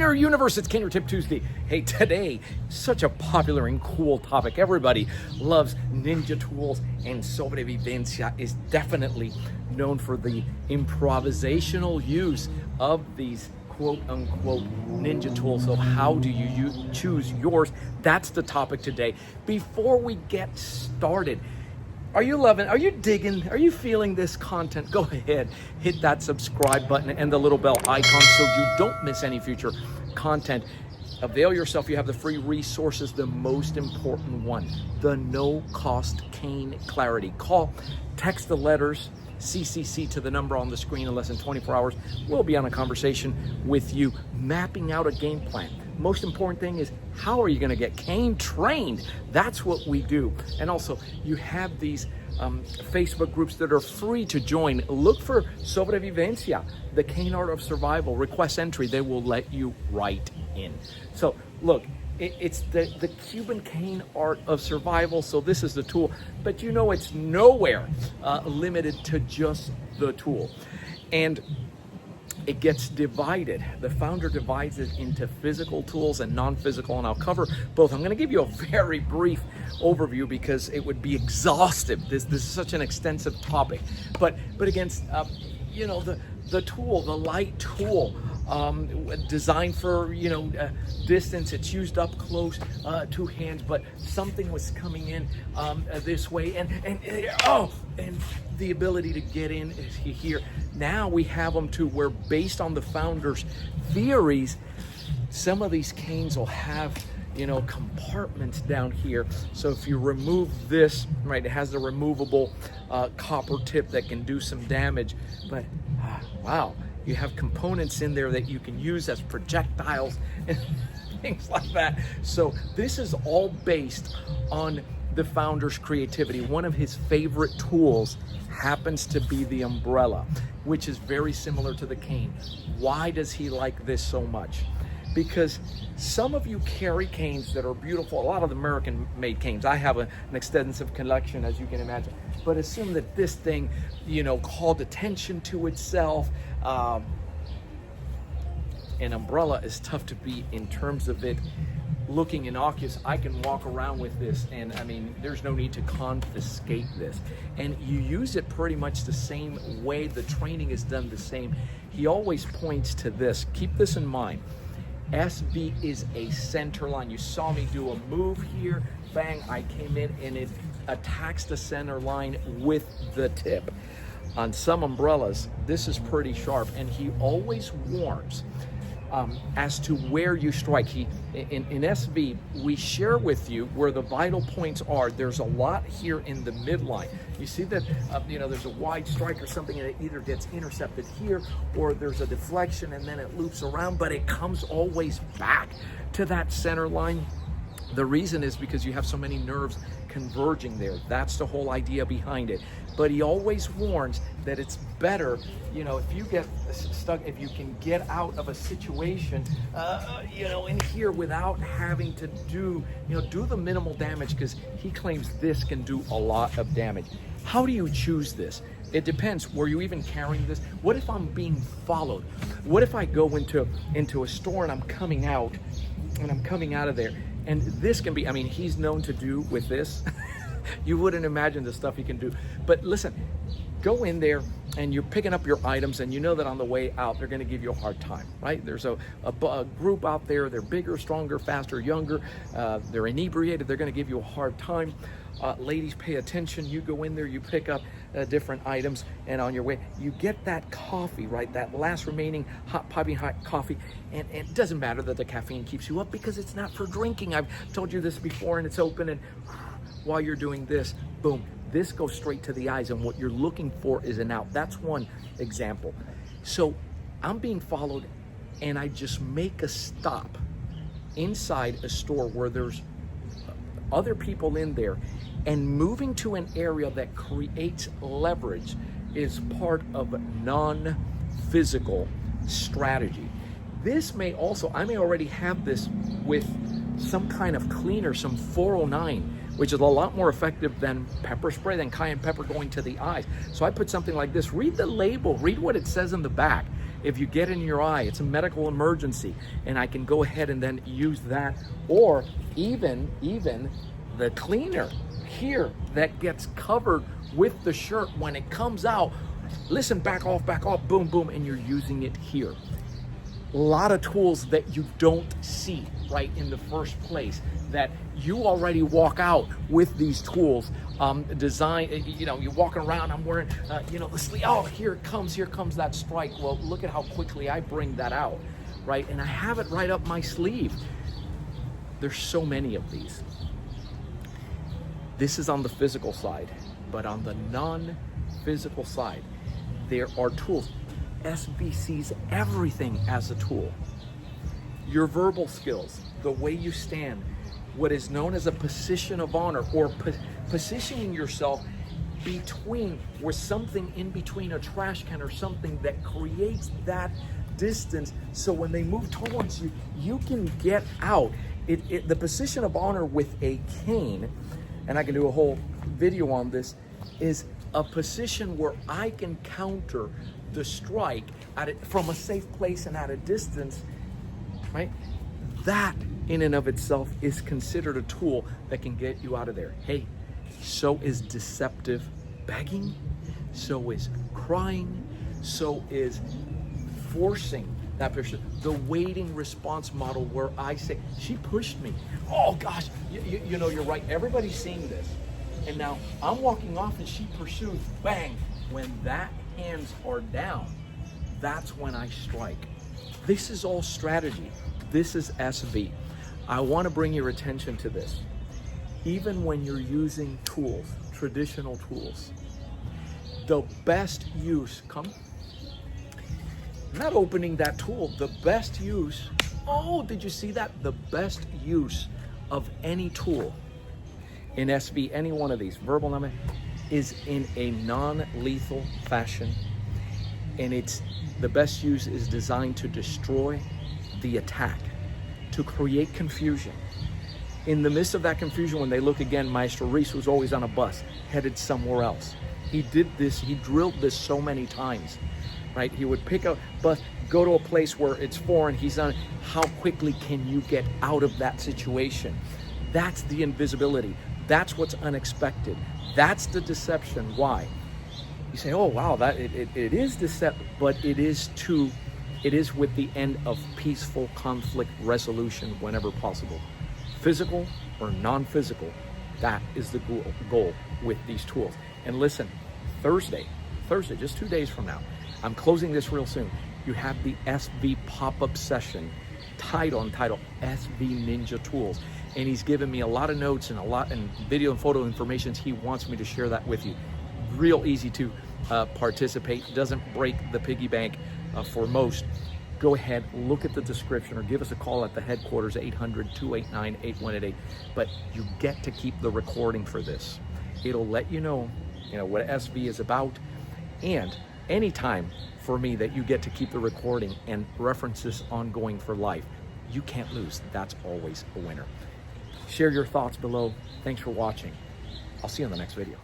there, universe? It's King Tip Tuesday. Hey, today, such a popular and cool topic. Everybody loves ninja tools, and Sobrevivencia is definitely known for the improvisational use of these quote-unquote ninja tools. So how do you choose yours? That's the topic today. Before we get started, are you loving, are you digging, are you feeling this content? Go ahead, hit that subscribe button and the little bell icon so you don't miss any future content. Avail yourself. You have the free resources, the most important one, the no-cost cane clarity. Call, text the letters, CCC to the number on the screen in less than 24 hours. We'll be on a conversation with you, mapping out a game plan. Most important thing is, how are you going to get cane trained? That's what we do. And also, you have these Facebook groups that are free to join. Look for Sobrevivencia, the cane art of survival. Request entry. They will let you right in. So look, it's the Cuban cane art of survival. So this is the tool, but you know it's nowhere limited to just the tool. And it gets divided. The founder divides it into physical tools and non-physical, and I'll cover both. I'm going to give you a very brief overview because it would be exhaustive. This is such an extensive topic. But against you know, the tool, the light tool, designed for distance. It's used up close, two hands, but something was coming in this way, and the ability to get in is here. Now we have them to where, based on the founder's theories, some of these canes will have compartments down here. So if you remove this, right, it has the removable copper tip that can do some damage, but wow, you have components in there that you can use as projectiles and things like that. So this is all based on the founder's creativity. One of his favorite tools happens to be the umbrella, which is very similar to the cane. Why does he like this so much? Because some of you carry canes that are beautiful. A lot of the American-made canes. I have an extensive collection, as you can imagine. But assume that this thing, called attention to itself. An umbrella is tough to beat in terms of it looking innocuous. I can walk around with this, and I mean, there's no need to confiscate this. And you use it pretty much the same way. The training is done the same. He always points to this. Keep this in mind. SV is a center line. You saw me do a move here, bang, I came in, and it attacks the center line with the tip. On some umbrellas, this is pretty sharp, and he always warns as to where you strike. In SV, we share with you where the vital points are. There's a lot here in the midline. You see that there's a wide strike or something, and it either gets intercepted here, or there's a deflection and then it loops around, but it comes always back to that center line. The reason is because you have so many nerves converging there. That's the whole idea behind it. But he always warns that it's better, if you get stuck, if you can get out of a situation, in here without having to do the minimal damage, because he claims this can do a lot of damage. How do you choose this? It depends. Were you even carrying this? What if I'm being followed? What if I go into a store and I'm coming out of there? And this can be, I mean, he's known to do with this. You wouldn't imagine the stuff he can do. But listen, go in there and you're picking up your items, and you know that on the way out, they're going to give you a hard time, right? There's a group out there. They're bigger, stronger, faster, younger. They're inebriated. They're going to give you a hard time. Ladies, pay attention. You go in there, you pick up different items, and on your way, you get that coffee, right? That last remaining piping hot coffee. And it doesn't matter that the caffeine keeps you up, because it's not for drinking. I've told you this before, and it's open, and while you're doing this, boom, this goes straight to the eyes, and what you're looking for is an out. That's one example. So I'm being followed, and I just make a stop inside a store where there's other people in there, and moving to an area that creates leverage is part of non-physical strategy. This may also, I may already have this with some kind of cleaner, some 409, which is a lot more effective than pepper spray, than cayenne pepper going to the eyes. So I put something like this. Read the label, read what it says in the back. if you get in your eye, it's a medical emergency, and I can go ahead and then use that, or even the cleaner here that gets covered with the shirt when it comes out. Listen, back off, boom, boom, and you're using it here. A lot of tools that you don't see right in the first place, that you already walk out with these tools design. You're walking around, I'm wearing the sleeve, oh, here comes that strike. Well, look at how quickly I bring that out, right? And I have it right up my sleeve. There's so many of these. This is on the physical side, but on the non-physical side, there are tools. SV sees everything as a tool. Your verbal skills, the way you stand, what is known as a position of honor, or positioning yourself between, or something in between a trash can or something that creates that distance, so when they move towards you, you can get out. The position of honor with a cane, and I can do a whole video on this, is a position where I can counter the strike from a safe place and at a distance, right? That in and of itself is considered a tool that can get you out of there. Hey, so is deceptive begging, so is crying, so is forcing that person. The waiting response model, where I say, she pushed me. Oh gosh, you're right. Everybody's seeing this. And now I'm walking off and she pursues, bang. When that hands are down, that's when I strike. This is all strategy. This is SV. I want to bring your attention to this. Even when you're using tools, traditional tools, the best use, not opening that tool, the best use, oh, did you see that? The best use of any tool in SV, any one of these, verbal number, is in a non-lethal fashion, and the best use is designed to destroy the attack, to create confusion. In the midst of that confusion, when they look again, Maestro Reese was always on a bus, headed somewhere else. He did this, he drilled this so many times, right? He would pick a bus, go to a place where it's foreign, he's on, how quickly can you get out of that situation? That's the invisibility. That's what's unexpected. That's the deception. Why? You say, oh wow, that it is deceptive, but it is with the end of peaceful conflict resolution whenever possible. Physical or non-physical, that is the goal with these tools. And listen, Thursday, just 2 days from now, I'm closing this real soon, you have the SV pop-up session title SV Ninja Tools. And he's given me a lot of notes and video and photo information. He wants me to share that with you. Real easy to participate, doesn't break the piggy bank for most. Go ahead, look at the description, or give us a call at the headquarters, 800-289-8188. But you get to keep the recording for this. It'll let you know what SV is about, and anytime for me that you get to keep the recording and reference this ongoing for life, you can't lose. That's always a winner. Share your thoughts below. Thanks for watching. I'll see you in the next video.